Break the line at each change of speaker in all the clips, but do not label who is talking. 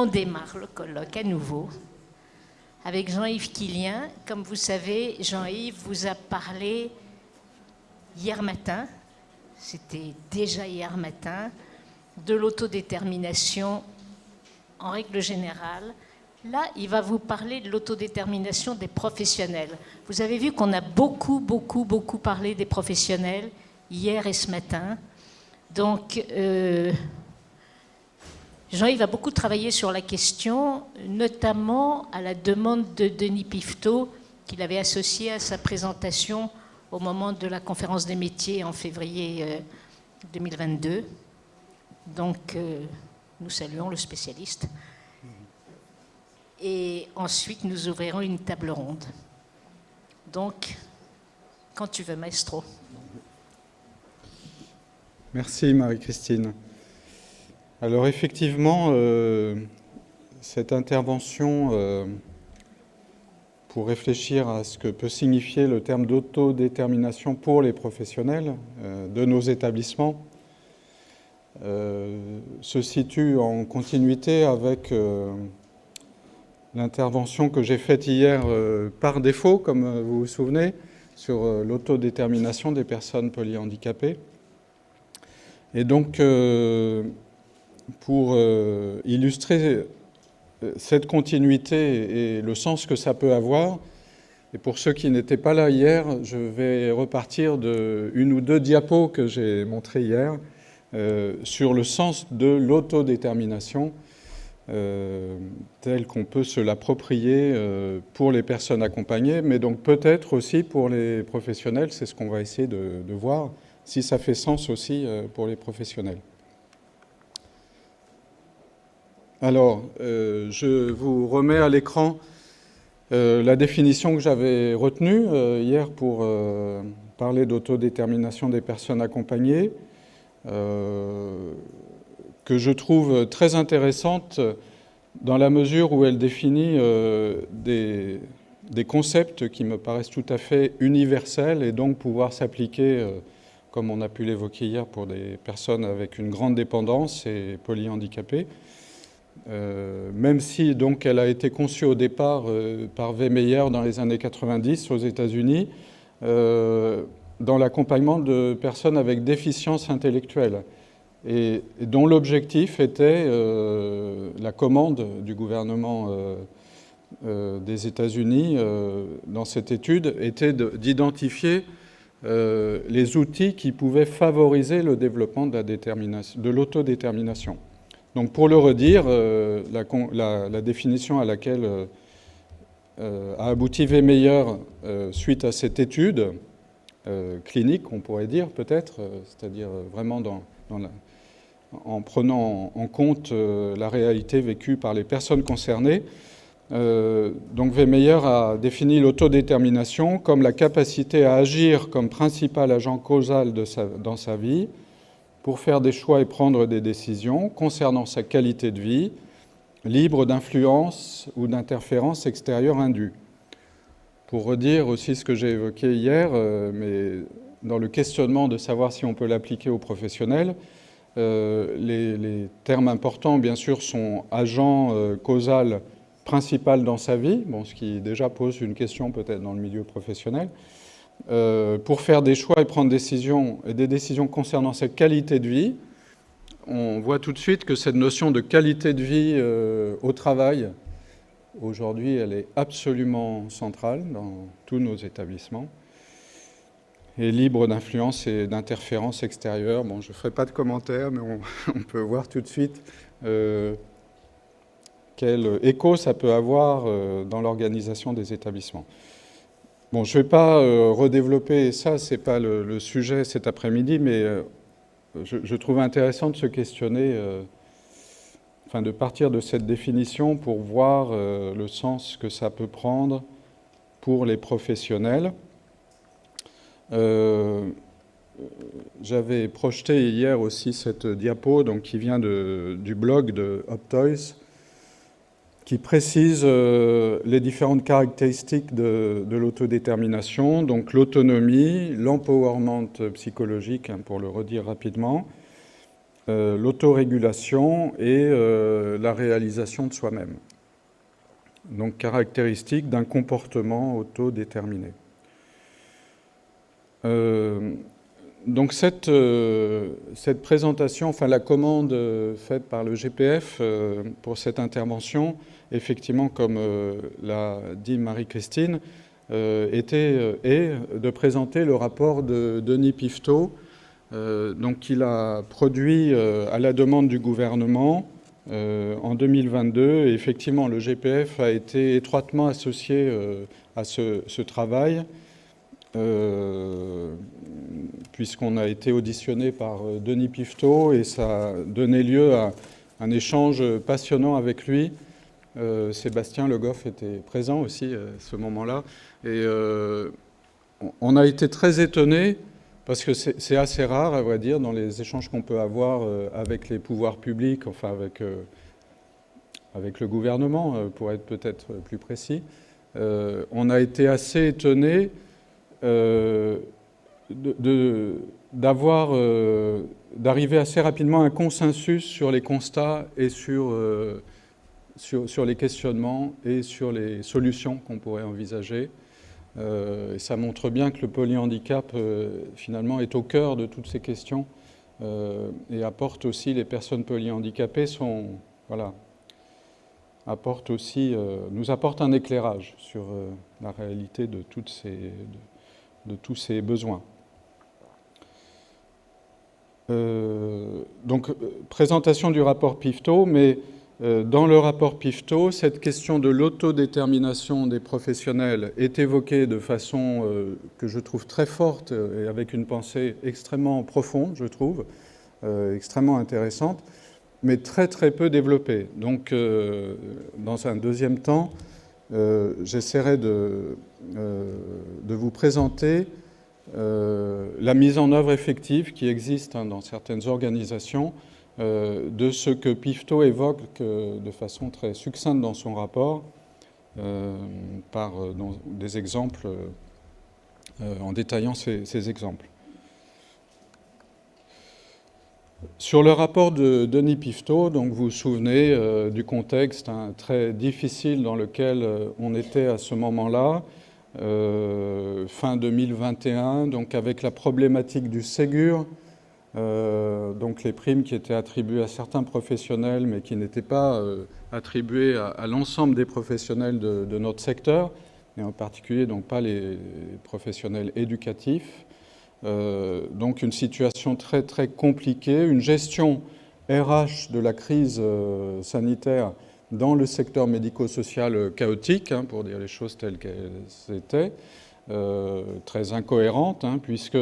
on démarre le colloque à nouveau avec Jean-Yves Quilien. Comme vous savez, Jean-Yves vous a parlé hier matin, c'était déjà hier matin, de l'autodétermination en règle générale. Là, il va vous parler de l'autodétermination des professionnels. Vous avez vu qu'on a beaucoup parlé des professionnels hier et ce matin. Donc, Jean-Yves a beaucoup travaillé sur la question, notamment à la demande de Denis Piveteau, qu'il avait associé à sa présentation au moment de la conférence des métiers en février 2022. Donc, nous saluons le spécialiste. Et ensuite, nous ouvrirons une table ronde. Donc, quand tu veux, maestro.
Merci Marie-Christine. Alors effectivement, cette intervention pour réfléchir à ce que peut signifier le terme d'autodétermination pour les professionnels de nos établissements se situe en continuité avec l'intervention que j'ai faite hier par défaut, comme vous vous souvenez, sur l'autodétermination des personnes polyhandicapées. Et donc, pour illustrer cette continuité et le sens que ça peut avoir, et pour ceux qui n'étaient pas là hier, je vais repartir de une ou deux diapos que j'ai montrées hier sur le sens de l'autodétermination tel qu'on peut se l'approprier pour les personnes accompagnées, mais donc peut-être aussi pour les professionnels. C'est ce qu'on va essayer de voir, si ça fait sens aussi pour les professionnels. Alors, je vous remets à l'écran la définition que j'avais retenue hier pour parler d'autodétermination des personnes accompagnées, que je trouve très intéressante dans la mesure où elle définit des concepts qui me paraissent tout à fait universels et donc pouvoir s'appliquer, comme on a pu l'évoquer hier, pour des personnes avec une grande dépendance et polyhandicapées. Même si donc elle a été conçue au départ par Wehmeyer dans les années 90 aux États-Unis, dans l'accompagnement de personnes avec déficience intellectuelle, et dont l'objectif était, la commande du gouvernement des États-Unis dans cette étude, était d'identifier les outils qui pouvaient favoriser le développement de l'autodétermination. Donc pour le redire, la définition à laquelle a abouti Wehmeyer suite à cette étude clinique, on pourrait dire peut-être, c'est-à-dire vraiment en prenant en compte la réalité vécue par les personnes concernées. Donc Wehmeyer a défini l'autodétermination comme la capacité à agir comme principal agent causal dans sa vie pour faire des choix et prendre des décisions concernant sa qualité de vie, libre d'influence ou d'interférence extérieure indue. Pour redire aussi ce que j'ai évoqué hier, mais dans le questionnement de savoir si on peut l'appliquer aux professionnels, les termes importants, bien sûr, sont agent causal principal dans sa vie, bon, ce qui déjà pose une question peut-être dans le milieu professionnel, pour faire des choix et prendre des décisions concernant sa qualité de vie. On voit tout de suite que cette notion de qualité de vie au travail, aujourd'hui, elle est absolument centrale dans tous nos établissements. Et libre d'influence et d'interférence extérieure. Bon, je ne ferai pas de commentaires, mais on peut voir tout de suite quel écho ça peut avoir dans l'organisation des établissements. Bon, je ne vais pas redévelopper ça, ce n'est pas le sujet cet après-midi, mais je trouve intéressant de se questionner, de partir de cette définition pour voir le sens que ça peut prendre pour les professionnels. J'avais projeté hier aussi cette diapo donc, qui vient du blog de Optoys, qui précise les différentes caractéristiques de l'autodétermination, donc l'autonomie, l'empowerment psychologique, pour le redire rapidement, l'autorégulation et la réalisation de soi-même. Donc caractéristique d'un comportement autodéterminé. Donc cette présentation, enfin la commande faite par le GPF pour cette intervention, effectivement, comme l'a dit Marie-Christine, est de présenter le rapport de Denis Piveteau, donc qu'il a produit à la demande du gouvernement en 2022. Et effectivement, le GPF a été étroitement associé à ce travail, puisqu'on a été auditionné par Denis Piveteau et ça a donné lieu à un échange passionnant avec lui. Sébastien Le Goff était présent aussi à ce moment-là. Et on a été très étonnés, parce que c'est assez rare, à vrai dire, dans les échanges qu'on peut avoir avec les pouvoirs publics, enfin avec le gouvernement, pour être peut-être plus précis. On a été assez étonnés d'arriver assez rapidement à un consensus sur les constats et sur les questionnements et sur les solutions qu'on pourrait envisager. Et ça montre bien que le polyhandicap, finalement, est au cœur de toutes ces questions et apporte aussi, les personnes polyhandicapées nous apportent un éclairage sur la réalité de tous ces besoins. Donc, présentation du rapport Piveteau, mais dans le rapport Piveteau, cette question de l'autodétermination des professionnels est évoquée de façon que je trouve très forte et avec une pensée extrêmement profonde, je trouve, extrêmement intéressante, mais très très peu développée. Donc, dans un deuxième temps, j'essaierai de vous présenter la mise en œuvre effective qui existe dans certaines organisations de ce que Piveteau évoque de façon très succincte dans son rapport, par des exemples, en détaillant ces exemples. Sur le rapport de Denis Piveteau, donc vous vous souvenez du contexte très difficile dans lequel on était à ce moment-là, fin 2021, donc avec la problématique du Ségur, donc les primes qui étaient attribuées à certains professionnels, mais qui n'étaient pas attribuées à l'ensemble des professionnels de notre secteur, et en particulier donc pas les professionnels éducatifs. Donc une situation très très compliquée, une gestion RH de la crise sanitaire dans le secteur médico-social chaotique, pour dire les choses telles qu'elles étaient, très incohérente, puisque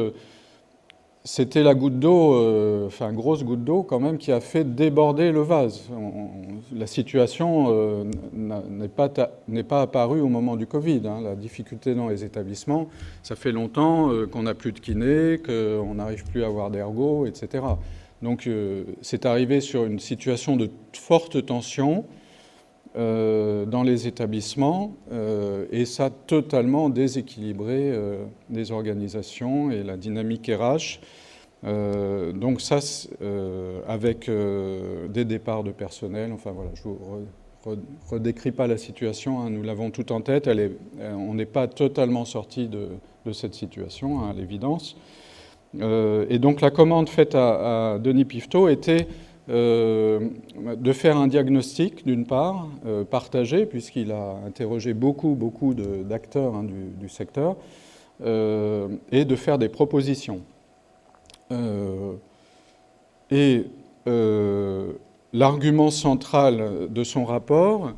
c'était la goutte d'eau, enfin grosse goutte d'eau quand même, qui a fait déborder le vase. La situation n'est pas apparue au moment du Covid. La difficulté dans les établissements, ça fait longtemps qu'on n'a plus de kinés, qu'on n'arrive plus à avoir d'ergo, etc. Donc c'est arrivé sur une situation de forte tension dans les établissements et ça a totalement déséquilibré les organisations et la dynamique RH. Donc ça, avec des départs de personnel, enfin voilà, je vous redécris pas la situation, nous l'avons tout en tête, on n'est pas totalement sorti de cette situation, à l'évidence. Et donc la commande faite à Denis Piveteau était de faire un diagnostic, d'une part, partagé, puisqu'il a interrogé beaucoup d'acteurs du secteur, et de faire des propositions. L'argument central de son rapport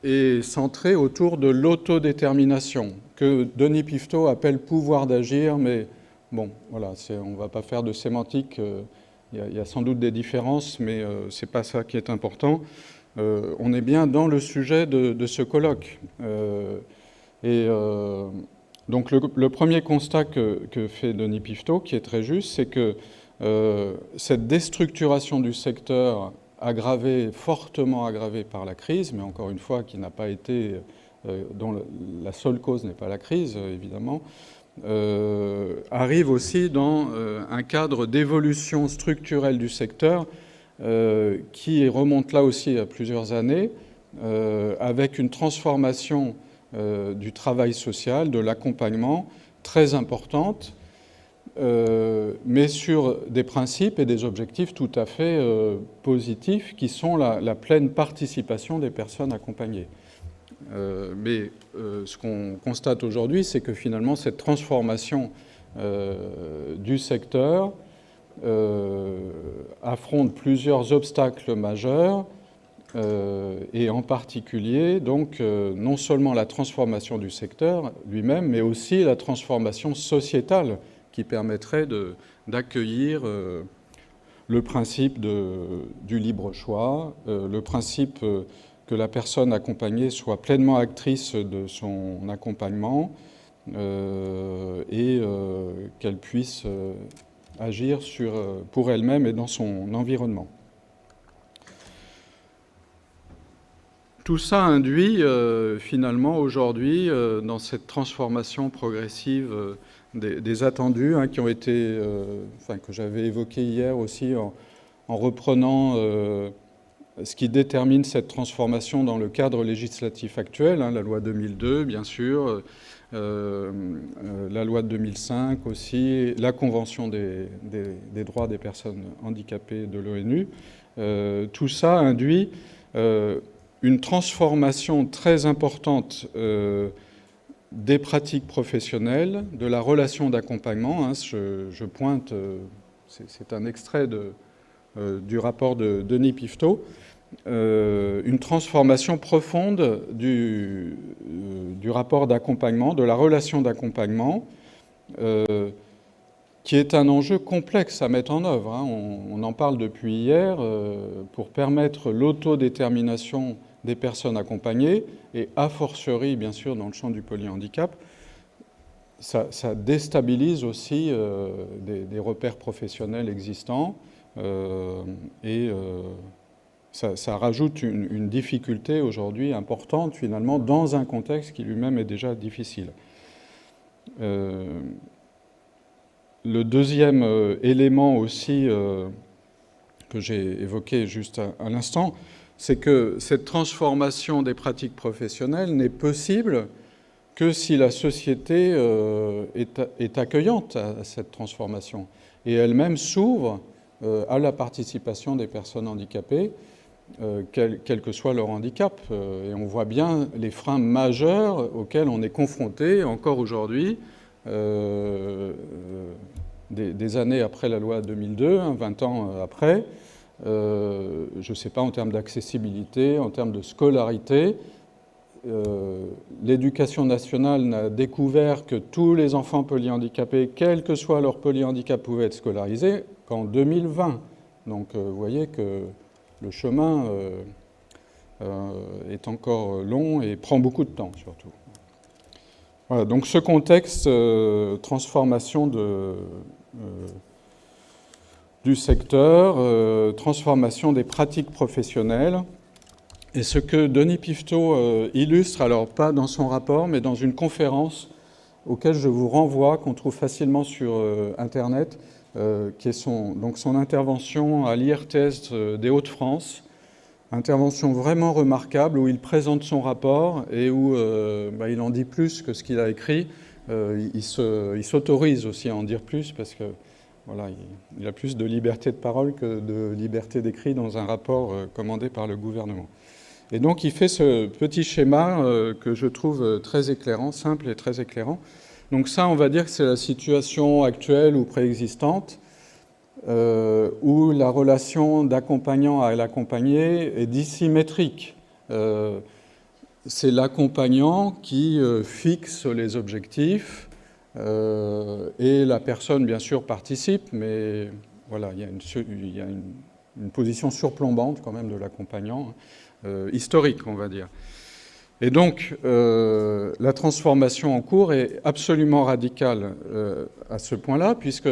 est centré autour de l'autodétermination, que Denis Piveteau appelle pouvoir d'agir, mais bon, voilà, on ne va pas faire de sémantique. Il y a sans doute des différences, mais ce n'est pas ça qui est important. On est bien dans le sujet de ce colloque. Donc le premier constat que fait Denis Piveteau, qui est très juste, c'est que cette déstructuration du secteur fortement aggravée par la crise, mais encore une fois qui n'a pas été, dont la seule cause n'est pas la crise, évidemment, arrive aussi dans un cadre d'évolution structurelle du secteur qui remonte là aussi à plusieurs années, avec une transformation du travail social, de l'accompagnement très importante, mais sur des principes et des objectifs tout à fait positifs qui sont la pleine participation des personnes accompagnées. Mais ce qu'on constate aujourd'hui, c'est que finalement cette transformation du secteur affronte plusieurs obstacles majeurs, et en particulier donc non seulement la transformation du secteur lui-même, mais aussi la transformation sociétale qui permettrait d'accueillir le principe du libre choix, le principe que la personne accompagnée soit pleinement actrice de son accompagnement et qu'elle puisse agir pour elle-même et dans son environnement. Tout ça induit finalement aujourd'hui dans cette transformation progressive des attendus qui ont été, que j'avais évoqué hier aussi en reprenant ce qui détermine cette transformation dans le cadre législatif actuel, la loi 2002 bien sûr, la loi de 2005 aussi, la Convention des droits des personnes handicapées de l'ONU. Tout ça induit une transformation très importante des pratiques professionnelles, de la relation d'accompagnement. Je pointe, c'est un extrait du rapport de Denis Pifteau, une transformation profonde du rapport d'accompagnement, de la relation d'accompagnement, qui est un enjeu complexe à mettre en œuvre. On en parle depuis hier, pour permettre l'autodétermination des personnes accompagnées, et a fortiori, bien sûr, dans le champ du polyhandicap, ça déstabilise aussi des repères professionnels existants, et ça rajoute une difficulté aujourd'hui importante, finalement, dans un contexte qui lui-même est déjà difficile. Le deuxième élément aussi que j'ai évoqué juste à l'instant, c'est que cette transformation des pratiques professionnelles n'est possible que si la société est accueillante à cette transformation et elle-même s'ouvre à la participation des personnes handicapées, quel que soit leur handicap. Et on voit bien les freins majeurs auxquels on est confronté encore aujourd'hui, des années après la loi 2002, 20 ans après. Je ne sais pas, en termes d'accessibilité, en termes de scolarité. L'éducation nationale n'a découvert que tous les enfants polyhandicapés, quel que soit leur polyhandicap, pouvaient être scolarisés qu'en 2020. Donc vous voyez que le chemin est encore long et prend beaucoup de temps surtout. Voilà, donc ce contexte, transformation du secteur, transformation des pratiques professionnelles. Et ce que Denis Pifteau illustre, alors pas dans son rapport, mais dans une conférence auquel je vous renvoie, qu'on trouve facilement sur Internet, qui est son intervention à l'IRTS des Hauts-de-France, intervention vraiment remarquable où il présente son rapport et où il en dit plus que ce qu'il a écrit. Il s'autorise aussi à en dire plus parce que voilà, il a plus de liberté de parole que de liberté d'écrit dans un rapport commandé par le gouvernement. Et donc il fait ce petit schéma que je trouve très éclairant, simple et très éclairant. Donc ça, on va dire que c'est la situation actuelle ou préexistante, où la relation d'accompagnant à l'accompagné est dissymétrique. C'est l'accompagnant qui fixe les objectifs, et la personne, bien sûr, participe, mais voilà, il y a une position surplombante quand même de l'accompagnant, historique, on va dire. Et donc, la transformation en cours est absolument radicale à ce point-là, puisque,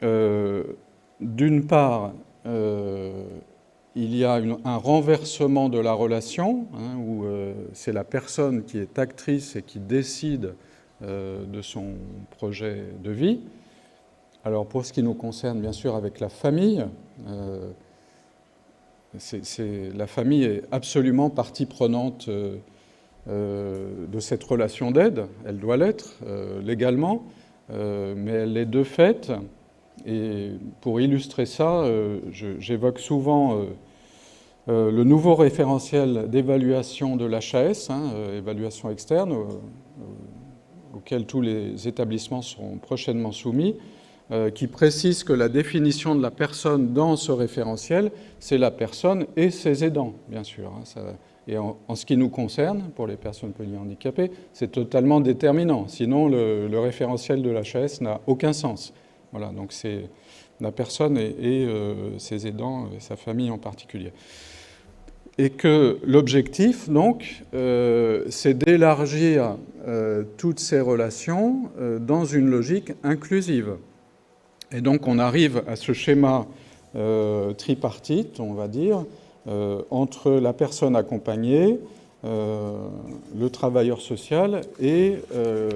d'une part, il y a un renversement de la relation, où c'est la personne qui est actrice et qui décide de son projet de vie. Alors pour ce qui nous concerne, bien sûr, avec la famille, la famille est absolument partie prenante de cette relation d'aide. Elle doit l'être légalement, mais elle l'est de fait. Et pour illustrer ça, j'évoque souvent le nouveau référentiel d'évaluation de l'HAS, évaluation externe, auquel tous les établissements seront prochainement soumis, qui précise que la définition de la personne dans ce référentiel, c'est la personne et ses aidants, bien sûr. Et en ce qui nous concerne, pour les personnes polyhandicapées, c'est totalement déterminant. Sinon, le référentiel de l'HAS n'a aucun sens. Voilà, donc c'est la personne et ses aidants, et sa famille en particulier. Et que l'objectif, donc, c'est d'élargir toutes ces relations dans une logique inclusive. Et donc, on arrive à ce schéma tripartite, on va dire, entre la personne accompagnée, le travailleur social et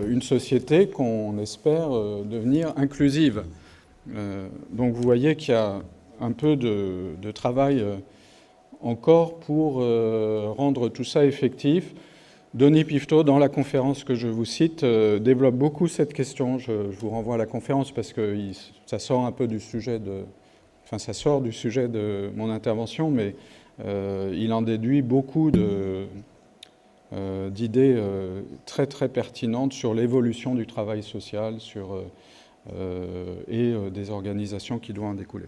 une société qu'on espère devenir inclusive. Donc, vous voyez qu'il y a un peu de travail encore pour rendre tout ça effectif. Denis Piveteau, dans la conférence que je vous cite, développe beaucoup cette question. Je vous renvoie à la conférence parce que ça sort un peu du sujet ça sort du sujet de mon intervention, mais il en déduit beaucoup d'idées très très pertinentes sur l'évolution du travail social et des organisations qui doivent en découler.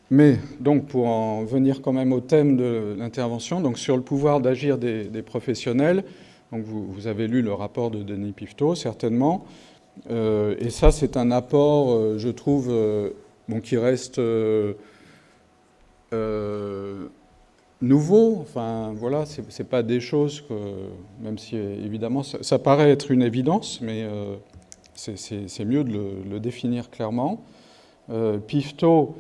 Mais donc pour en venir quand même au thème de l'intervention, donc sur le pouvoir d'agir des professionnels, donc vous avez lu le rapport de Denis Piveteau certainement, et ça c'est un apport, je trouve, qui reste nouveau. Enfin voilà, c'est pas des choses que, même si évidemment ça paraît être une évidence, mais c'est mieux de le définir clairement. Piveteau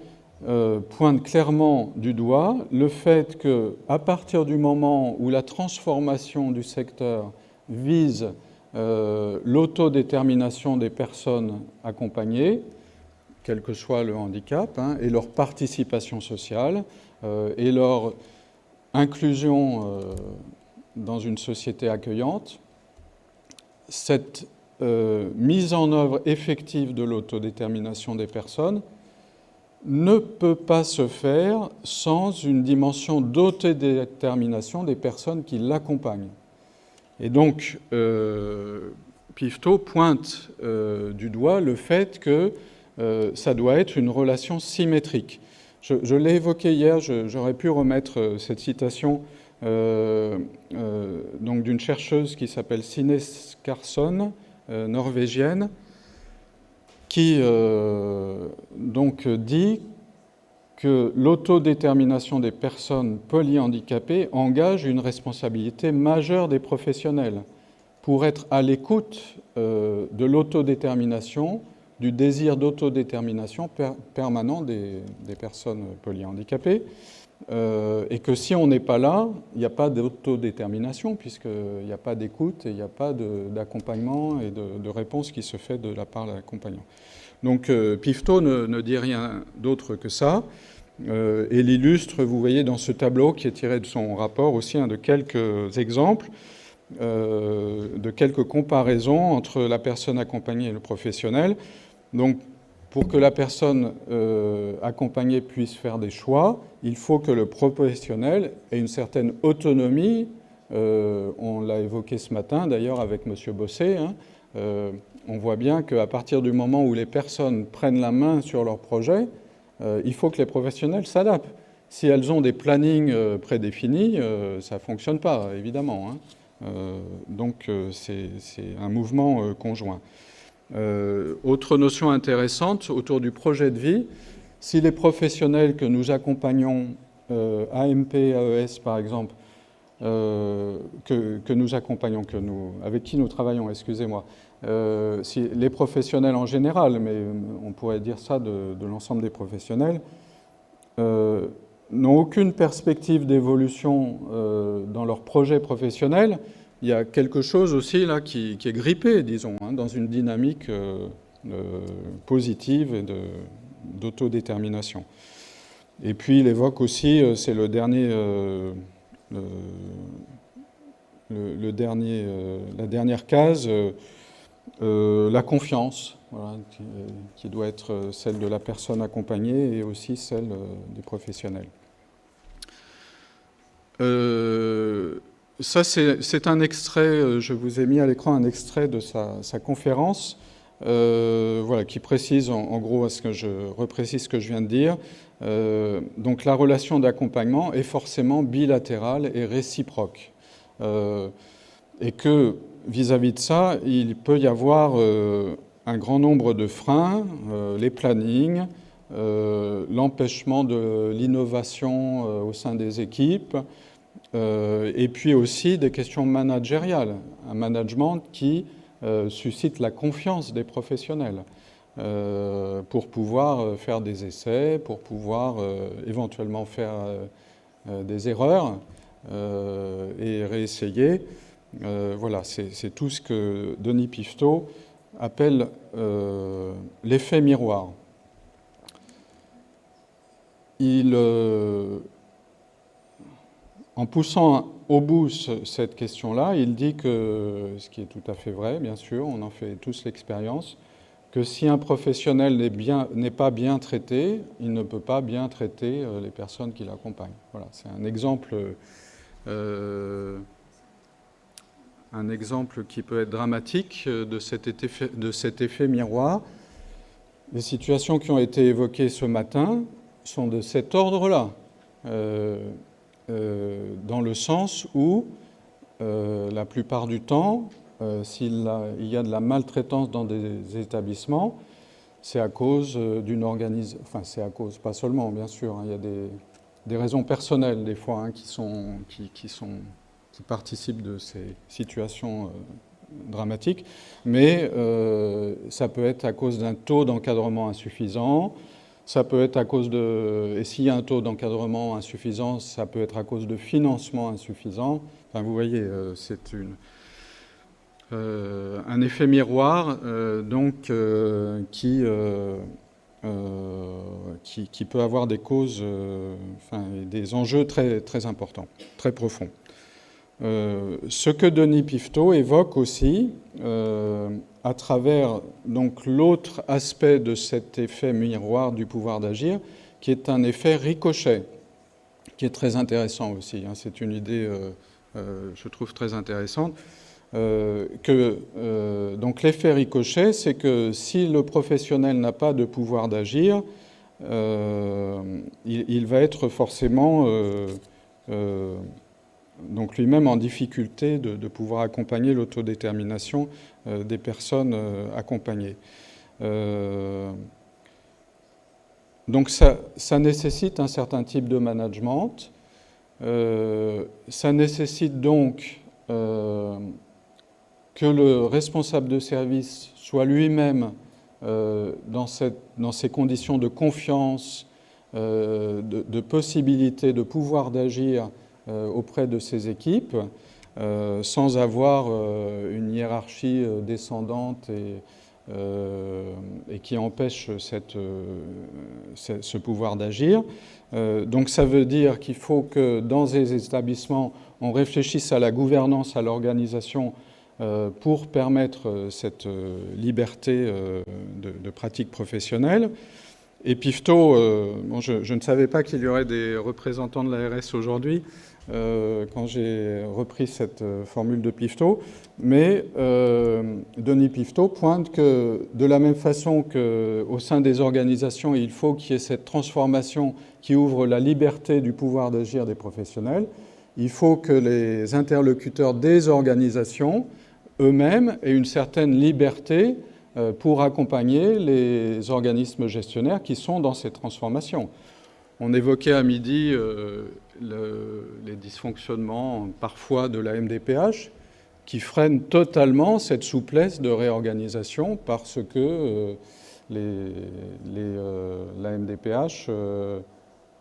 pointe clairement du doigt le fait qu'à partir du moment où la transformation du secteur vise l'autodétermination des personnes accompagnées, quel que soit le handicap, et leur participation sociale et leur inclusion dans une société accueillante, cette mise en œuvre effective de l'autodétermination des personnes ne peut pas se faire sans une dimension d'autodétermination des personnes qui l'accompagnent. Et donc, Piveteau pointe du doigt le fait que ça doit être une relation symétrique. Je l'ai évoqué hier, j'aurais pu remettre cette citation donc d'une chercheuse qui s'appelle Signe Skarson, norvégienne, qui donc dit que l'autodétermination des personnes polyhandicapées engage une responsabilité majeure des professionnels pour être à l'écoute de l'autodétermination, du désir d'autodétermination permanent des personnes polyhandicapées, et que si on n'est pas là, il n'y a pas d'autodétermination, puisqu'il n'y a pas d'écoute et il n'y a pas d'accompagnement et de réponse qui se fait de la part de l'accompagnant. Donc Piveteau ne dit rien d'autre que ça, et l'illustre, vous voyez, dans ce tableau qui est tiré de son rapport aussi, de quelques exemples, de quelques comparaisons entre la personne accompagnée et le professionnel. Donc, pour que la personne accompagnée puisse faire des choix, il faut que le professionnel ait une certaine autonomie. On l'a évoqué ce matin, d'ailleurs, avec M. Bosset. On voit bien qu'à partir du moment où les personnes prennent la main sur leur projet, il faut que les professionnels s'adaptent. Si elles ont des plannings prédéfinis, ça ne fonctionne pas, évidemment. Donc, c'est un mouvement conjoint. Autre notion intéressante autour du projet de vie, si les professionnels que nous accompagnons, AMP, AES par exemple, que nous accompagnons, avec qui nous travaillons, excusez-moi, si les professionnels en général, mais on pourrait dire ça de l'ensemble des professionnels, n'ont aucune perspective d'évolution dans leur projet professionnel, il y a quelque chose aussi là qui est grippé, disons, hein, dans une dynamique positive et d'autodétermination. Et puis il évoque aussi, c'est le dernier, la dernière case, la confiance, voilà, qui doit être celle de la personne accompagnée et aussi celle des professionnels. Ça, c'est un extrait, je vous ai mis à l'écran un extrait de sa conférence, voilà, qui précise en gros, je reprécise ce que je viens de dire. Donc la relation d'accompagnement est forcément bilatérale et réciproque. Et que vis-à-vis de ça, il peut y avoir un grand nombre de freins, les plannings, l'empêchement de l'innovation au sein des équipes, et puis aussi des questions managériales, un management qui suscite la confiance des professionnels pour pouvoir faire des essais, pour pouvoir éventuellement faire des erreurs et réessayer. Voilà, c'est tout ce que Denis Pifto appelle l'effet miroir. En poussant au bout cette question-là, il dit que, ce qui est tout à fait vrai, bien sûr, on en fait tous l'expérience, que si un professionnel n'est pas bien traité, il ne peut pas bien traiter les personnes qui l'accompagnent. Voilà, c'est un exemple qui peut être dramatique de cet effet miroir. Les situations qui ont été évoquées ce matin sont de cet ordre-là. Dans le sens où, la plupart du temps, s'il y a de la maltraitance dans des établissements, c'est à cause d'une organisation... Enfin, c'est à cause, pas seulement, bien sûr, hein, il y a des raisons personnelles, des fois, hein, qui participent de ces situations dramatiques, mais ça peut être à cause d'un taux d'encadrement insuffisant. Ça peut être à cause et s'il y a un taux d'encadrement insuffisant, ça peut être à cause de financement insuffisant. Enfin, vous voyez, c'est un effet miroir, donc, qui peut avoir des causes, des enjeux très, très importants, très profonds. Ce que Denis Pifto évoque aussi, à travers donc l'autre aspect de cet effet miroir du pouvoir d'agir, qui est un effet ricochet, qui est très intéressant aussi. Hein, c'est une idée, je trouve, très intéressante. Donc l'effet ricochet, c'est que si le professionnel n'a pas de pouvoir d'agir, il va être forcément donc lui-même en difficulté de pouvoir accompagner l'autodétermination des personnes accompagnées. Donc ça nécessite un certain type de management. Ça nécessite donc que le responsable de service soit lui-même dans ces conditions de confiance, de possibilité, de pouvoir d'agir auprès de ses équipes, sans avoir une hiérarchie descendante et qui empêche ce pouvoir d'agir. Donc ça veut dire qu'il faut que dans les établissements, on réfléchisse à la gouvernance, à l'organisation pour permettre cette liberté de pratique professionnelle. Et Pifto, je ne savais pas qu'il y aurait des représentants de l'ARS aujourd'hui, quand j'ai repris cette formule de Pifto, mais Denis Pifto pointe que de la même façon qu'au sein des organisations, il faut qu'il y ait cette transformation qui ouvre la liberté du pouvoir d'agir des professionnels, il faut que les interlocuteurs des organisations eux-mêmes aient une certaine liberté pour accompagner les organismes gestionnaires qui sont dans ces transformations. On évoquait à midi les dysfonctionnements parfois de la MDPH qui freinent totalement cette souplesse de réorganisation parce que la MDPH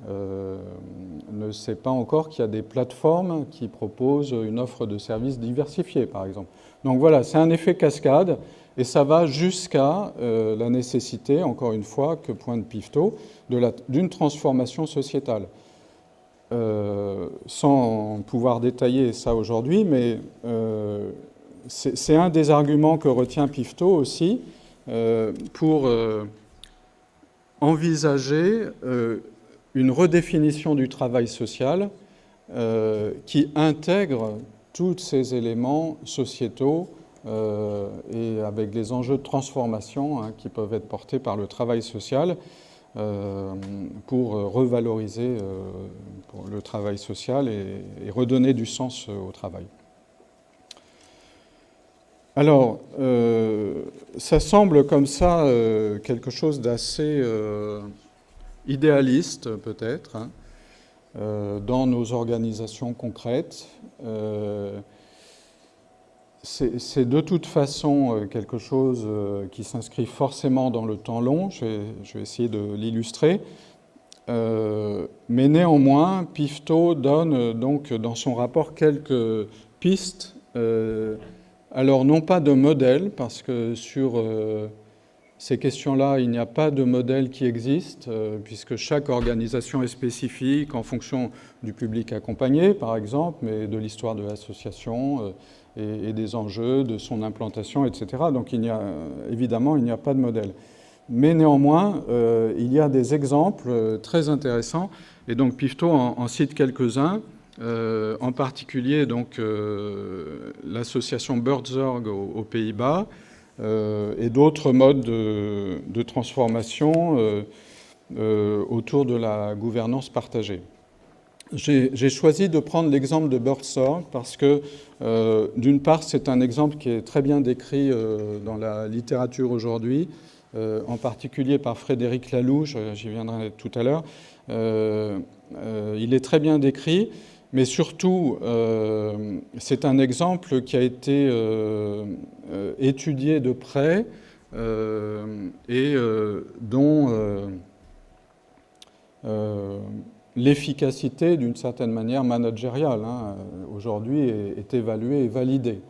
ne sait pas encore qu'il y a des plateformes qui proposent une offre de services diversifiée, par exemple. Donc voilà, c'est un effet cascade, et ça va jusqu'à la nécessité, encore une fois, que pointe Pifto, d'une transformation sociétale. Sans pouvoir détailler ça aujourd'hui, mais c'est un des arguments que retient Pifto aussi pour envisager une redéfinition du travail social qui intègre tous ces éléments sociétaux et avec les enjeux de transformation qui peuvent être portés par le travail social pour revaloriser pour le travail social et redonner du sens au travail. Alors, ça semble comme ça quelque chose d'assez idéaliste peut-être dans nos organisations concrètes. C'est de toute façon quelque chose qui s'inscrit forcément dans le temps long. Je vais essayer de l'illustrer. Mais néanmoins, Pifto donne donc dans son rapport quelques pistes. Alors non pas de modèle, parce que sur ces questions-là, il n'y a pas de modèle qui existe, puisque chaque organisation est spécifique en fonction du public accompagné, par exemple, mais de l'histoire de l'association et des enjeux, de son implantation, etc. Donc évidemment, il n'y a pas de modèle. Mais néanmoins, il y a des exemples très intéressants, et donc Pifto en cite quelques-uns, en particulier donc l'association Buurtzorg aux Pays-Bas, et d'autres modes de transformation autour de la gouvernance partagée. J'ai choisi de prendre l'exemple de Buurtzorg parce que, d'une part, c'est un exemple qui est très bien décrit dans la littérature aujourd'hui, en particulier par Frédéric Laloux, j'y viendrai tout à l'heure. Il est très bien décrit, mais surtout, c'est un exemple qui a été étudié de près et dont l'efficacité, d'une certaine manière managériale, aujourd'hui est évaluée et validée.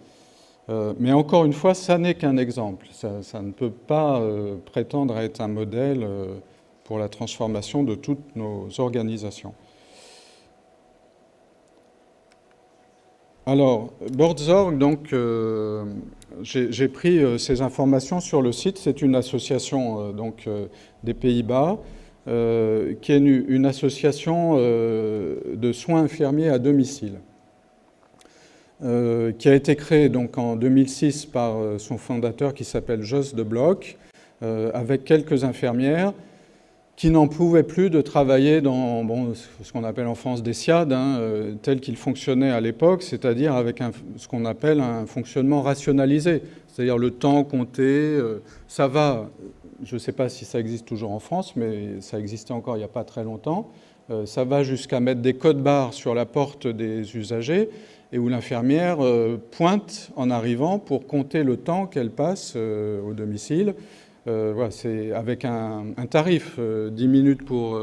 Mais encore une fois, ça n'est qu'un exemple. Ça ne peut pas prétendre être un modèle pour la transformation de toutes nos organisations. Alors, Buurtzorg, donc, j'ai pris ces informations sur le site. C'est une association des Pays-Bas, qui est une association de soins infirmiers à domicile, qui a été créée donc, en 2006 par son fondateur qui s'appelle Jos de Blok, avec quelques infirmières qui n'en pouvaient plus de travailler dans ce qu'on appelle en France des SIAD, tel qu'il fonctionnait à l'époque, c'est-à-dire avec ce qu'on appelle un fonctionnement rationalisé, c'est-à-dire le temps compté. Ça va, je ne sais pas si ça existe toujours en France, mais ça existait encore il n'y a pas très longtemps. Ça va jusqu'à mettre des codes barres sur la porte des usagers et où l'infirmière pointe en arrivant pour compter le temps qu'elle passe au domicile. Voilà, c'est avec un tarif, 10 minutes pour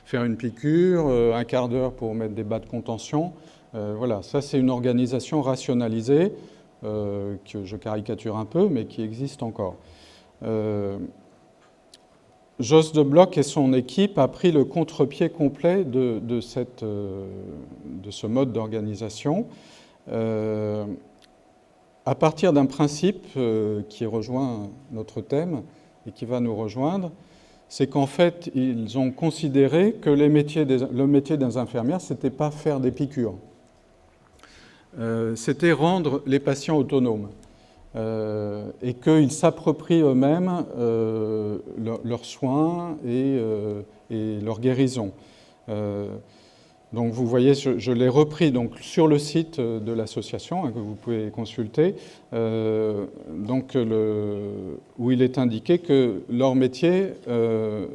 faire une piqûre, un quart d'heure pour mettre des bas de contention. Voilà, ça c'est une organisation rationalisée, que je caricature un peu, mais qui existe encore. Jos de Blok et son équipe a pris le contre-pied complet de ce mode d'organisation, à partir d'un principe qui rejoint notre thème, et qui va nous rejoindre, c'est qu'en fait, ils ont considéré que le métier des infirmières, ce n'était pas faire des piqûres. C'était rendre les patients autonomes. Et qu'ils s'approprient eux-mêmes leurs soins et leur guérison. Donc vous voyez, je l'ai repris donc, sur le site de l'association, que vous pouvez consulter, où il est indiqué que leur métier,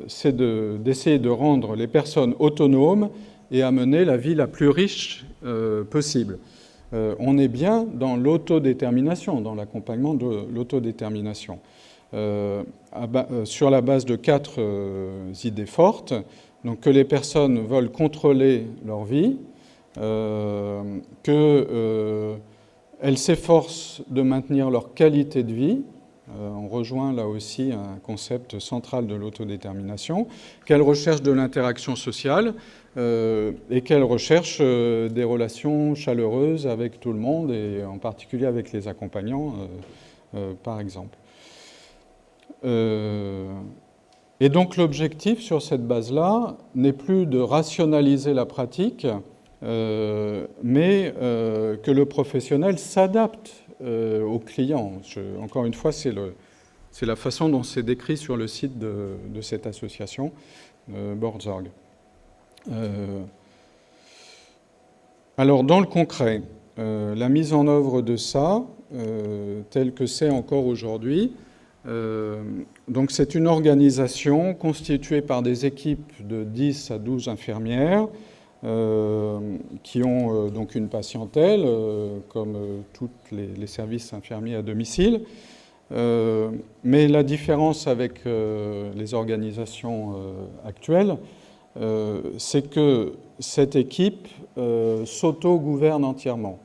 c'est d'essayer de rendre les personnes autonomes et à mener la vie la plus riche possible. On est bien dans l'autodétermination, dans l'accompagnement de l'autodétermination. Sur la base de 4 idées fortes, Donc que les personnes veulent contrôler leur vie, qu'elles s'efforcent de maintenir leur qualité de vie. On rejoint là aussi un concept central de l'autodétermination, qu'elles recherchent de l'interaction sociale et qu'elles recherchent des relations chaleureuses avec tout le monde et en particulier avec les accompagnants, par exemple. Et donc l'objectif sur cette base-là n'est plus de rationaliser la pratique, mais que le professionnel s'adapte aux clients. Encore une fois, c'est la façon dont c'est décrit sur le site de cette association, Boardsorg. Alors, dans le concret, la mise en œuvre de ça, telle que c'est encore aujourd'hui, donc c'est une organisation constituée par des équipes de 10 à 12 infirmières qui ont donc une patientèle, comme tous les services infirmiers à domicile. Mais la différence avec les organisations actuelles, c'est que cette équipe s'auto-gouverne entièrement.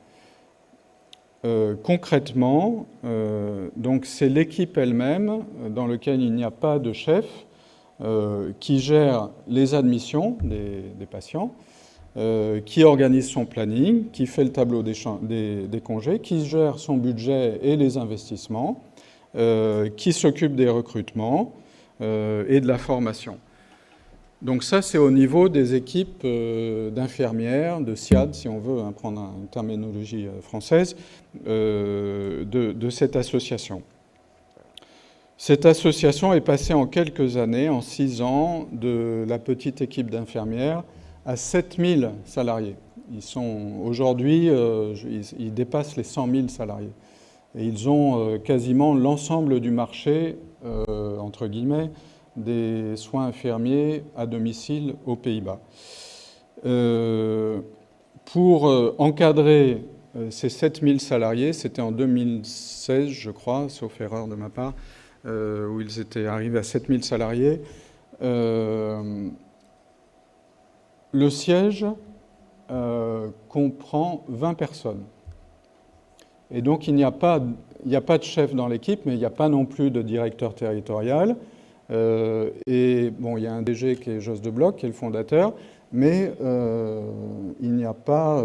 Concrètement, donc c'est l'équipe elle-même, dans laquelle il n'y a pas de chef, qui gère les admissions des patients, qui organise son planning, qui fait le tableau des congés, qui gère son budget et les investissements, qui s'occupe des recrutements et de la formation. Donc ça, c'est au niveau des équipes d'infirmières, de SIAD, si on veut prendre une terminologie française, de cette association. Cette association est passée en quelques années, en 6 ans, de la petite équipe d'infirmières à 7000 salariés. Aujourd'hui, ils dépassent les 100 000 salariés. Et ils ont quasiment l'ensemble du marché, entre guillemets, des soins infirmiers à domicile aux Pays-Bas. Pour encadrer ces 7000 salariés, c'était en 2016, je crois, sauf erreur de ma part, où ils étaient arrivés à 7000 salariés. Le siège comprend 20 personnes. Et donc, il n'y a pas de chef dans l'équipe, mais il n'y a pas non plus de directeur territorial. Et bon, il y a un DG qui est Jos de Bloch, qui est le fondateur, mais il n'y a pas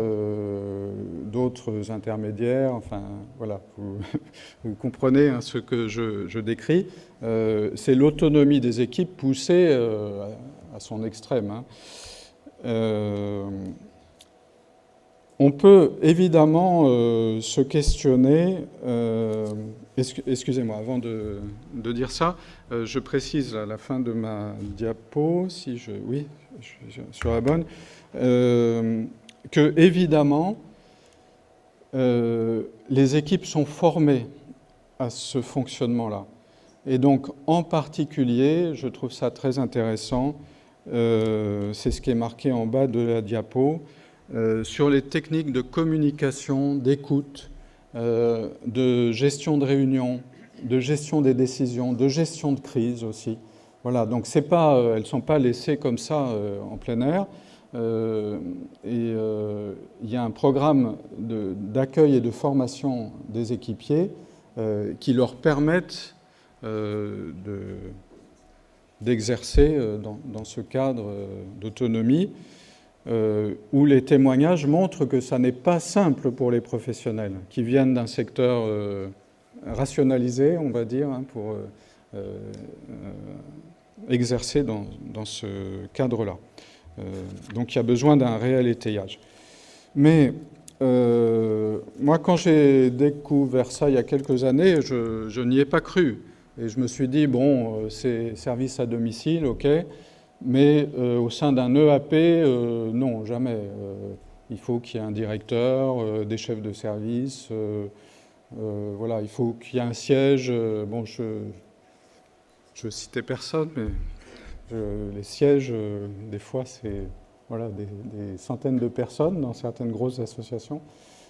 d'autres intermédiaires. Enfin, voilà, vous comprenez ce que je décris. C'est l'autonomie des équipes poussée à son extrême. On peut évidemment se questionner, excusez-moi, avant de dire ça, je précise à la fin de ma diapo, oui, je suis sur la bonne, que évidemment, les équipes sont formées à ce fonctionnement-là. Et donc, en particulier, je trouve ça très intéressant, c'est ce qui est marqué en bas de la diapo, sur les techniques de communication, d'écoute, de gestion de réunion, de gestion des décisions, de gestion de crise aussi. Voilà, donc elles ne sont pas laissées comme ça en plein air. Il y a un programme d'accueil et de formation des équipiers qui leur permettent d'exercer dans ce cadre d'autonomie, où les témoignages montrent que ça n'est pas simple pour les professionnels qui viennent d'un secteur rationalisé, on va dire, pour exercer dans ce cadre-là. Donc il y a besoin d'un réel étayage. Mais moi, quand j'ai découvert ça il y a quelques années, je n'y ai pas cru. Et je me suis dit, bon, c'est service à domicile, ok, mais au sein d'un EAP, non, jamais. Il faut qu'il y ait un directeur, des chefs de service, voilà, il faut qu'il y ait un siège. Bon, je citais personne, mais les sièges, des fois, c'est voilà, des centaines de personnes dans certaines grosses associations.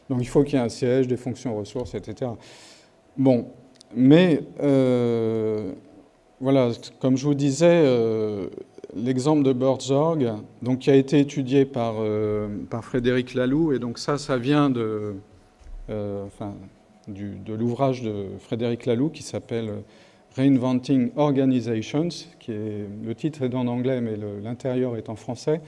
Donc il faut qu'il y ait un siège, des fonctions ressources, etc. Bon, mais voilà, comme je vous disais, l'exemple de Buurtzorg, donc, qui a été étudié par Frédéric Laloux, et donc ça vient de l'ouvrage de Frédéric Laloux qui s'appelle Reinventing Organizations, le titre est en anglais, mais l'intérieur est en français.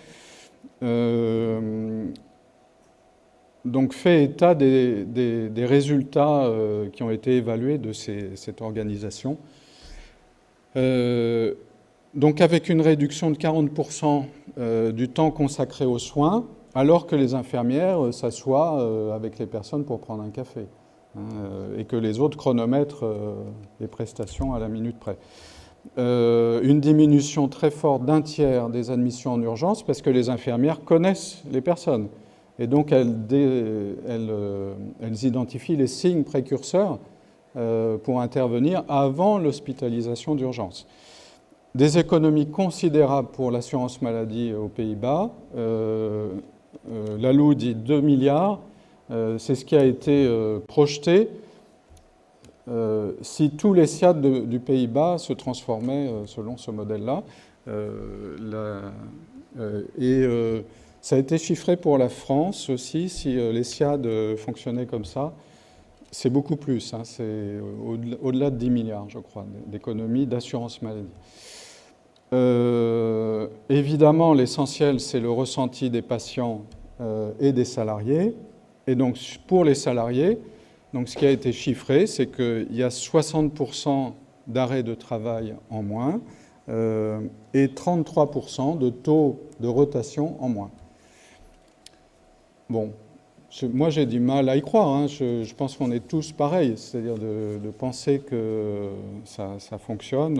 Donc fait état des résultats qui ont été évalués de cette organisation. Donc avec une réduction de 40% du temps consacré aux soins, alors que les infirmières s'assoient avec les personnes pour prendre un café, et que les autres chronomètrent les prestations à la minute près. Une diminution très forte d'un tiers des admissions en urgence, parce que les infirmières connaissent les personnes. Et donc, elles identifient les signes précurseurs pour intervenir avant l'hospitalisation d'urgence. Des économies considérables pour l'assurance maladie aux Pays-Bas. Laloux dit 2 milliards. C'est ce qui a été projeté si tous les SIAD du Pays-Bas se transformaient selon ce modèle-là. Ça a été chiffré pour la France aussi, si les SIAD fonctionnaient comme ça. C'est beaucoup plus, hein, c'est au-delà de 10 milliards, je crois, d'économies d'assurance maladie. Évidemment, l'essentiel, c'est le ressenti des patients et des salariés. Et donc, pour les salariés, donc, ce qui a été chiffré, c'est qu'il y a 60% d'arrêt de travail en moins et 33% de taux de rotation en moins. Bon, moi j'ai du mal à y croire, hein. Je pense qu'on est tous pareils, c'est-à-dire de penser que ça fonctionne.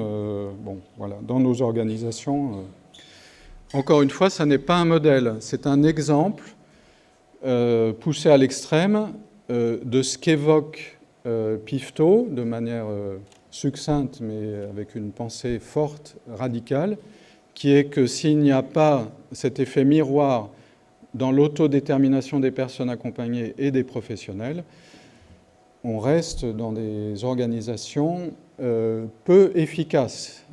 Bon, voilà, dans nos organisations. Encore une fois, ça n'est pas un modèle, c'est un exemple poussé à l'extrême de ce qu'évoque Pifto de manière succincte, mais avec une pensée forte, radicale, qui est que s'il n'y a pas cet effet miroir dans l'autodétermination des personnes accompagnées et des professionnels, on reste dans des organisations peu efficaces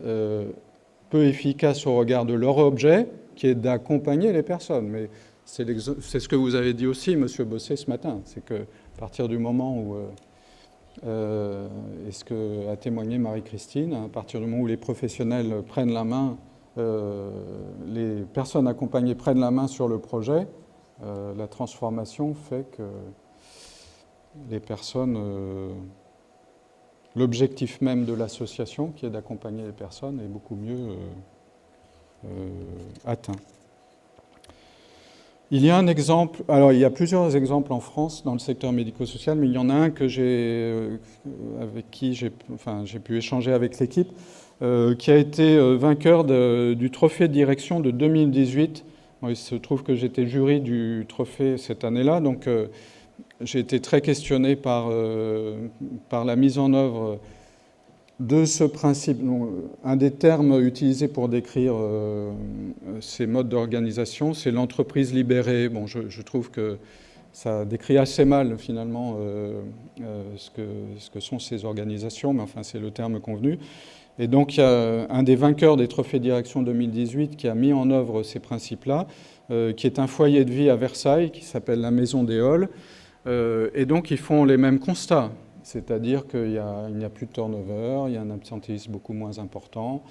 au regard de leur objet, qui est d'accompagner les personnes. Mais c'est ce que vous avez dit aussi, Monsieur Bosset, ce matin. C'est qu'à partir du moment où, et ce qu'a témoigné Marie-Christine, à partir du moment où les professionnels prennent la main, les personnes accompagnées prennent la main sur le projet, la transformation fait que les personnes, l'objectif même de l'association, qui est d'accompagner les personnes, est beaucoup mieux atteint. Il y a un exemple, alors il y a plusieurs exemples en France dans le secteur médico-social, mais il y en a un avec qui j'ai pu échanger avec l'équipe, qui a été vainqueur du trophée de direction de 2018. Bon, il se trouve que j'étais jury du trophée cette année-là, donc j'ai été très questionné par la mise en œuvre de ce principe. Un des termes utilisés pour décrire ces modes d'organisation, c'est l'entreprise libérée. Bon, je trouve que ça décrit assez mal, finalement, ce que sont ces organisations, mais enfin, c'est le terme convenu. Et donc, il y a un des vainqueurs des trophées direction 2018 qui a mis en œuvre ces principes-là, qui est un foyer de vie à Versailles, qui s'appelle la Maison des Halles. Et donc, ils font les mêmes constats. C'est-à-dire qu'il n'y a plus de turnover, il y a un absentéisme beaucoup moins important.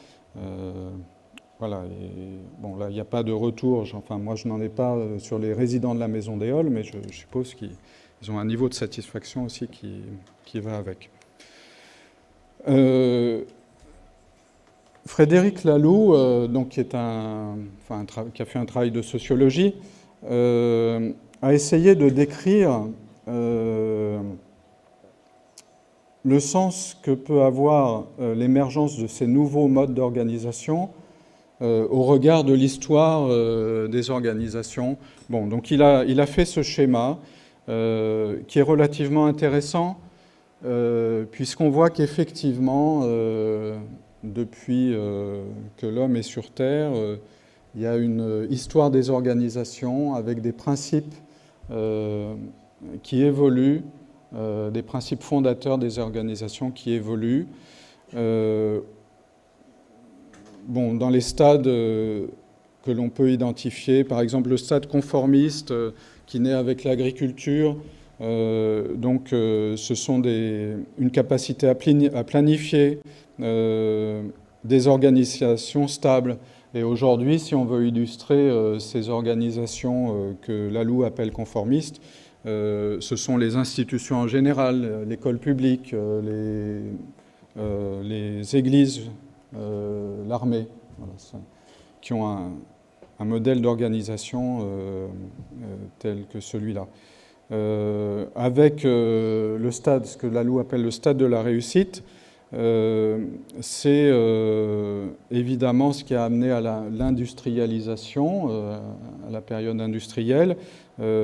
Voilà. Et bon, là, il n'y a pas de retour. Enfin, moi, je n'en ai pas sur les résidents de la Maison des Halles, mais je suppose qu'ils ont un niveau de satisfaction aussi qui va avec. Frédéric Laloux, donc, qui a fait un travail de sociologie, a essayé de décrire le sens que peut avoir l'émergence de ces nouveaux modes d'organisation au regard de l'histoire des organisations. Bon, donc il a fait ce schéma qui est relativement intéressant puisqu'on voit qu'effectivement, depuis que l'homme est sur Terre, il y a une histoire des organisations avec des principes qui évoluent, des principes fondateurs des organisations qui évoluent. bon, dans les stades que l'on peut identifier, par exemple le stade conformiste qui naît avec l'agriculture, donc ce sont une capacité à planifier des organisations stables. Et aujourd'hui, si on veut illustrer ces organisations que Laloux appelle conformistes, ce sont les institutions en général, l'école publique, les églises, l'armée, voilà, qui ont un modèle d'organisation tel que celui-là. Avec le stade, ce que Laloux appelle le stade de la réussite, c'est évidemment ce qui a amené à l'industrialisation, à la période industrielle,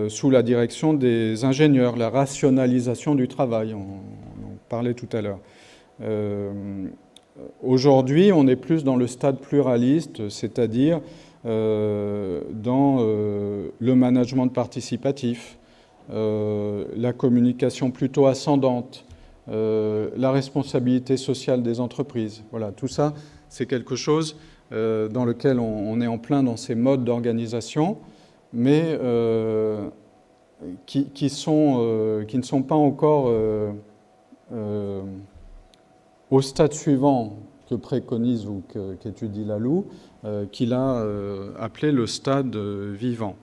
sous la direction des ingénieurs, la rationalisation du travail, on parlait tout à l'heure. Aujourd'hui, on est plus dans le stade pluraliste, c'est-à-dire dans le management participatif, la communication plutôt ascendante, la responsabilité sociale des entreprises. Voilà, tout ça, c'est quelque chose dans lequel on est en plein dans ces modes d'organisation, mais qui ne sont pas encore au stade suivant que préconise ou qu'étudie Laloux, qu'il a appelé le stade vivant.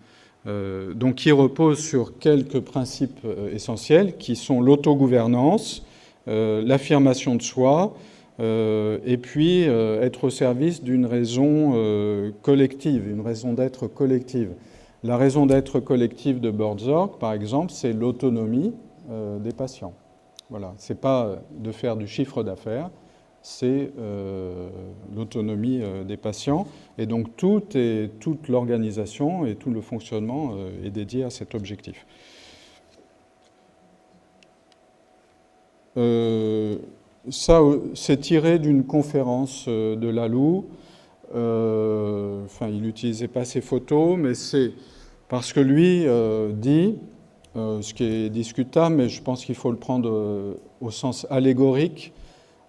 Donc qui repose sur quelques principes essentiels qui sont l'autogouvernance, l'affirmation de soi, et puis être au service d'une raison collective, une raison d'être collective. La raison d'être collective de Buurtzorg, par exemple, c'est l'autonomie des patients. Voilà, c'est pas de faire du chiffre d'affaires, c'est l'autonomie des patients. Et donc toute l'organisation et tout le fonctionnement est dédié à cet objectif. Ça, c'est tiré d'une conférence de Laloux. Enfin, il n'utilisait pas ses photos, mais c'est parce que lui dit, ce qui est discutable, mais je pense qu'il faut le prendre au sens allégorique,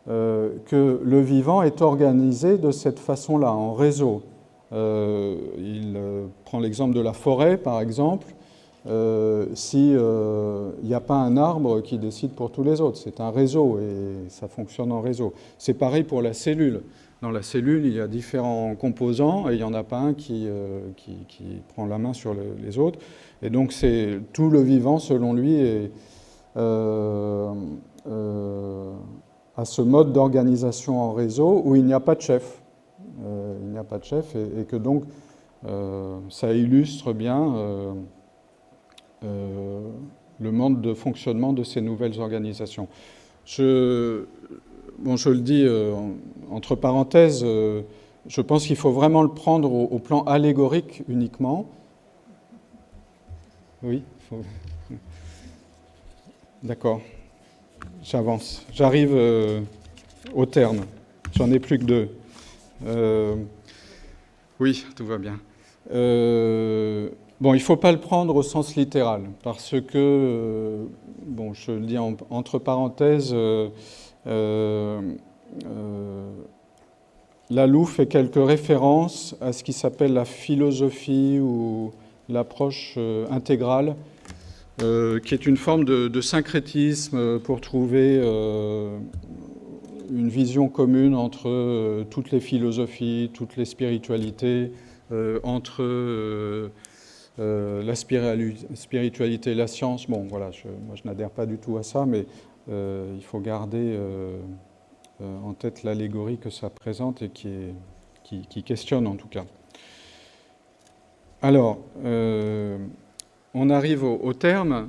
que le vivant est organisé de cette façon-là, en réseau. Il prend l'exemple de la forêt, par exemple. S'il n'y a pas un arbre qui décide pour tous les autres, c'est un réseau et ça fonctionne en réseau. C'est pareil pour la cellule. Dans la cellule, il y a différents composants et il n'y en a pas un qui prend la main sur les autres. Et donc, c'est tout le vivant, selon lui, à ce mode d'organisation en réseau où il n'y a pas de chef. Il n'y a pas de chef et que donc, ça illustre bien le mode de fonctionnement de ces nouvelles organisations. Je le dis entre parenthèses, je pense qu'il faut vraiment le prendre au plan allégorique uniquement. Oui, d'accord. J'avance. J'arrive au terme. J'en ai plus que 2. Oui, tout va bien. Bon, il ne faut pas le prendre au sens littéral, parce que, bon, je le dis entre parenthèses, Laloux fait quelques références à ce qui s'appelle la philosophie ou l'approche intégrale, qui est une forme de syncrétisme pour trouver une vision commune entre toutes les philosophies, toutes les spiritualités, entre la spiritualité et la science. Bon, voilà, moi je n'adhère pas du tout à ça, mais il faut garder en tête l'allégorie que ça présente et qui questionne en tout cas. Alors, on arrive au terme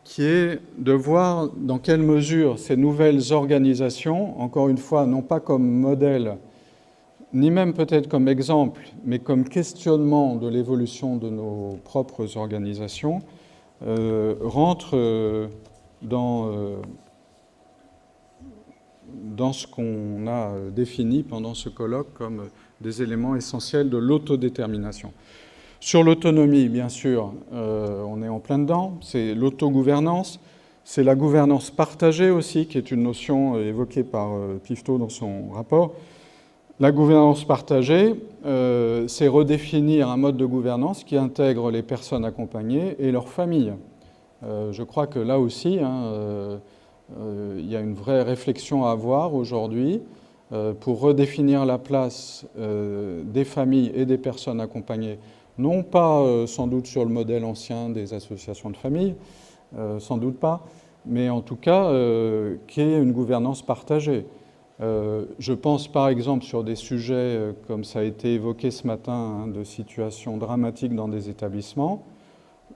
qui est de voir dans quelle mesure ces nouvelles organisations, encore une fois, non pas comme modèle, ni même peut-être comme exemple, mais comme questionnement de l'évolution de nos propres organisations, rentrent dans ce qu'on a défini pendant ce colloque comme des éléments essentiels de l'autodétermination. Sur l'autonomie, bien sûr, on est en plein dedans, c'est l'autogouvernance, c'est la gouvernance partagée aussi, qui est une notion évoquée par Pifto dans son rapport. La gouvernance partagée, c'est redéfinir un mode de gouvernance qui intègre les personnes accompagnées et leurs familles. Je crois que là aussi, il y a une vraie réflexion à avoir aujourd'hui pour redéfinir la place des familles et des personnes accompagnées, non pas sans doute sur le modèle ancien des associations de familles, sans doute pas, mais en tout cas qu'il y ait une gouvernance partagée. Je pense par exemple sur des sujets comme ça a été évoqué ce matin, de situations dramatiques dans des établissements,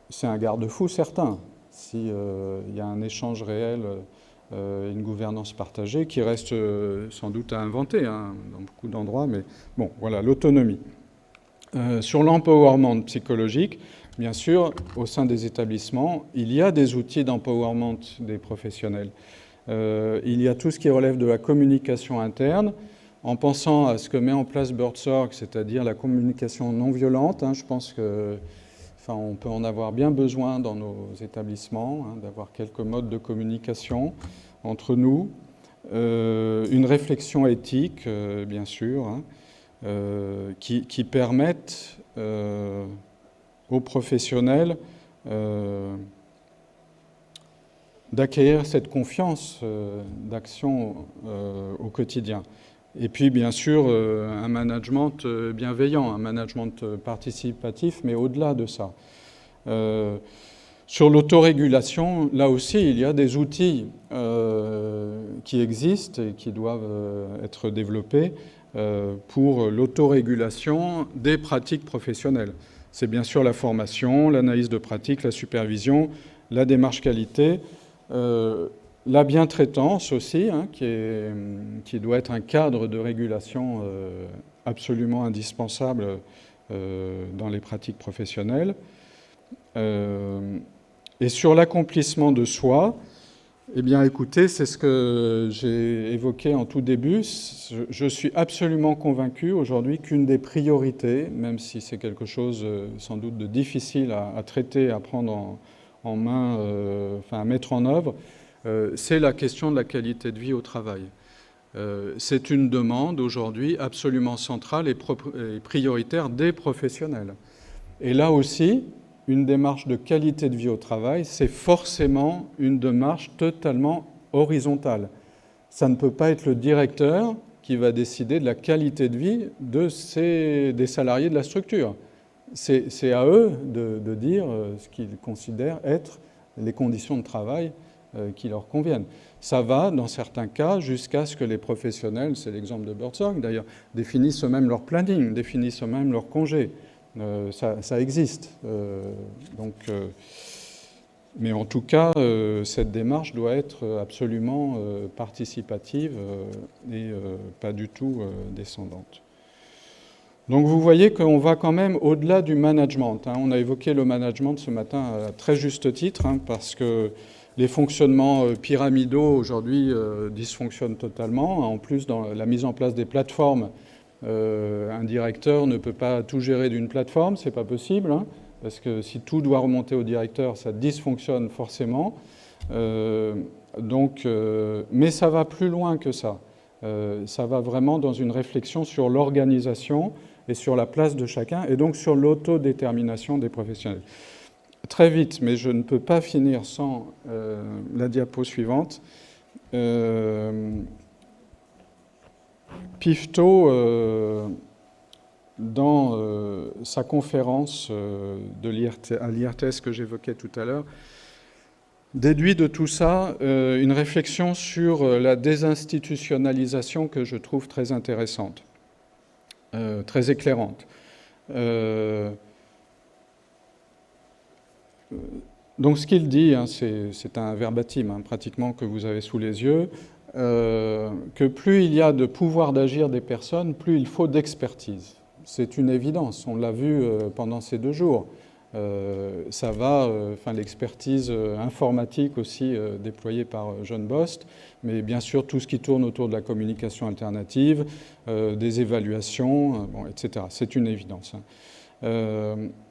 c'est un garde-fou certain. S'il y a un échange réel, une gouvernance partagée qui reste sans doute à inventer dans beaucoup d'endroits, mais bon, voilà, l'autonomie. Sur l'empowerment psychologique, bien sûr, au sein des établissements, il y a des outils d'empowerment des professionnels. Il y a tout ce qui relève de la communication interne, en pensant à ce que met en place Buurtzorg, c'est-à-dire la communication non violente. Je pense que, on peut en avoir bien besoin dans nos établissements, d'avoir quelques modes de communication entre nous. Une réflexion éthique, bien sûr, qui permettent aux professionnels d'acquérir cette confiance d'action au quotidien. Et puis, bien sûr, un management bienveillant, un management participatif, mais au-delà de ça. Sur l'autorégulation, là aussi, il y a des outils qui existent et qui doivent être développés pour l'autorégulation des pratiques professionnelles. C'est bien sûr la formation, l'analyse de pratique, la supervision, la démarche qualité, la bientraitance aussi, qui doit être un cadre de régulation absolument indispensable dans les pratiques professionnelles. Et sur l'accomplissement de soi, eh bien écoutez, c'est ce que j'ai évoqué en tout début. Je suis absolument convaincu aujourd'hui qu'une des priorités, même si c'est quelque chose sans doute de difficile à traiter, à prendre en main, à mettre en œuvre, c'est la question de la qualité de vie au travail. C'est une demande aujourd'hui absolument centrale et prioritaire des professionnels. Et là aussi, une démarche de qualité de vie au travail, c'est forcément une démarche totalement horizontale. Ça ne peut pas être le directeur qui va décider de la qualité de vie des salariés de la structure. C'est à eux de dire ce qu'ils considèrent être les conditions de travail qui leur conviennent. Ça va, dans certains cas, jusqu'à ce que les professionnels, c'est l'exemple de Buurtzorg d'ailleurs, définissent eux-mêmes leur planning, définissent eux-mêmes leur congé. Ça existe. Mais en tout cas, cette démarche doit être absolument participative et pas du tout descendante. Donc vous voyez qu'on va quand même au-delà du management. On a évoqué le management ce matin à très juste titre, parce que les fonctionnements pyramidaux aujourd'hui dysfonctionnent totalement. En plus, dans la mise en place des plateformes, un directeur ne peut pas tout gérer d'une plateforme, c'est pas possible, parce que si tout doit remonter au directeur, ça dysfonctionne forcément. Mais ça va plus loin que ça. Ça va vraiment dans une réflexion sur l'organisation et sur la place de chacun, et donc sur l'autodétermination des professionnels. Très vite, mais je ne peux pas finir sans la diapo suivante. Pifto, dans sa conférence à l'IRTS que j'évoquais tout à l'heure, déduit de tout ça une réflexion sur la désinstitutionnalisation que je trouve très intéressante, très éclairante. Donc ce qu'il dit, c'est un verbatim pratiquement que vous avez sous les yeux, que plus il y a de pouvoir d'agir des personnes, plus il faut d'expertise. C'est une évidence, on l'a vu pendant ces 2 jours. Ça va, l'expertise informatique aussi déployée par John Bost, mais bien sûr tout ce qui tourne autour de la communication alternative, des évaluations, etc. C'est une évidence.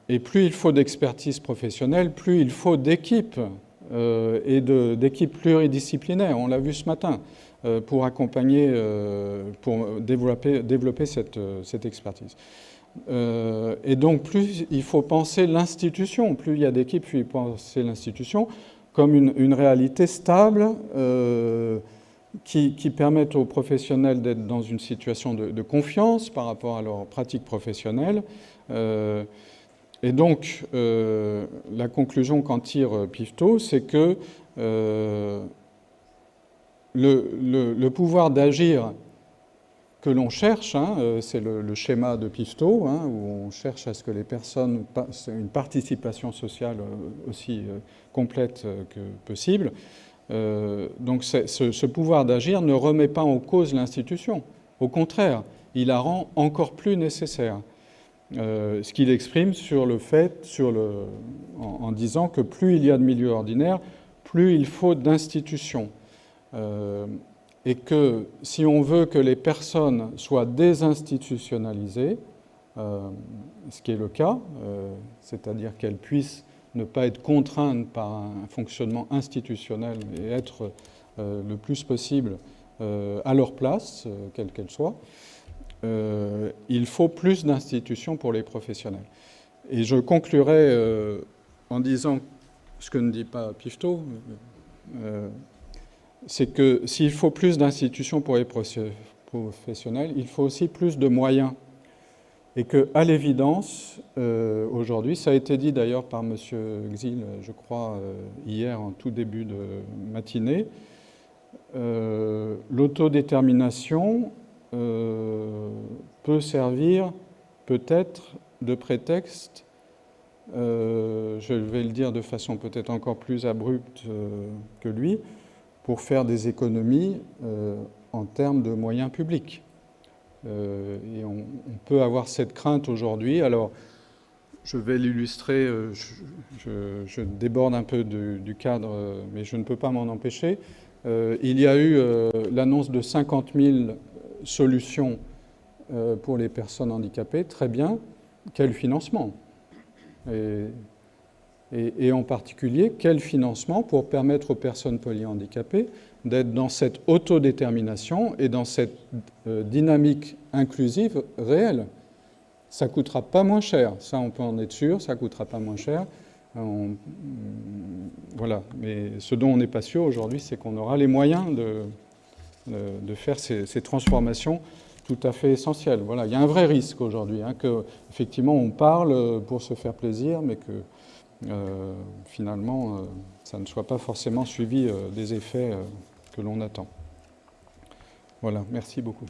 Et plus il faut d'expertise professionnelle, plus il faut d'équipes et d'équipes pluridisciplinaires. On l'a vu ce matin. pour accompagner, pour développer cette expertise. Et donc, plus il faut penser l'institution, plus il y a d'équipes, plus il faut penser l'institution comme une réalité stable qui permettent aux professionnels d'être dans une situation de confiance par rapport à leur pratique professionnelle. Et donc, la conclusion qu'en tire Pifto, c'est que le pouvoir d'agir que l'on cherche, c'est le schéma de Pifto, où on cherche à ce que les personnes aient une participation sociale aussi complète que possible. Donc ce pouvoir d'agir ne remet pas en cause l'institution. Au contraire, il la rend encore plus nécessaire. Ce qu'il exprime sur le fait, en disant que plus il y a de milieux ordinaires, plus il faut d'institutions. Et que si on veut que les personnes soient désinstitutionnalisées, ce qui est le cas, c'est-à-dire qu'elles puissent ne pas être contraintes par un fonctionnement institutionnel et être le plus possible à leur place, quelle qu'elle soit, il faut plus d'institutions pour les professionnels. Et je conclurai en disant ce que ne dit pas Pifto, c'est que s'il faut plus d'institutions pour les professionnels, il faut aussi plus de moyens. Et qu'à l'évidence, aujourd'hui, ça a été dit d'ailleurs par M. Xil, je crois, hier en tout début de matinée, l'autodétermination peut servir peut-être de prétexte, je vais le dire de façon peut-être encore plus abrupte que lui, pour faire des économies en termes de moyens publics. Et on peut avoir cette crainte aujourd'hui. Alors, je vais l'illustrer, je déborde un peu du cadre, mais je ne peux pas m'en empêcher. Il y a eu l'annonce de 50 000 solutions pour les personnes handicapées. Très bien. Quel financement ? Et en particulier, quel financement pour permettre aux personnes polyhandicapées d'être dans cette autodétermination et dans cette dynamique inclusive réelle. Ça ne coûtera pas moins cher, ça on peut en être sûr, ça ne coûtera pas moins cher. Voilà. Mais ce dont on n'est pas sûr aujourd'hui, c'est qu'on aura les moyens de faire ces transformations tout à fait essentielles. Voilà. Il y a un vrai risque aujourd'hui, qu'effectivement on parle pour se faire plaisir, mais que finalement, ça ne soit pas forcément suivi des effets que l'on attend. Voilà, merci beaucoup.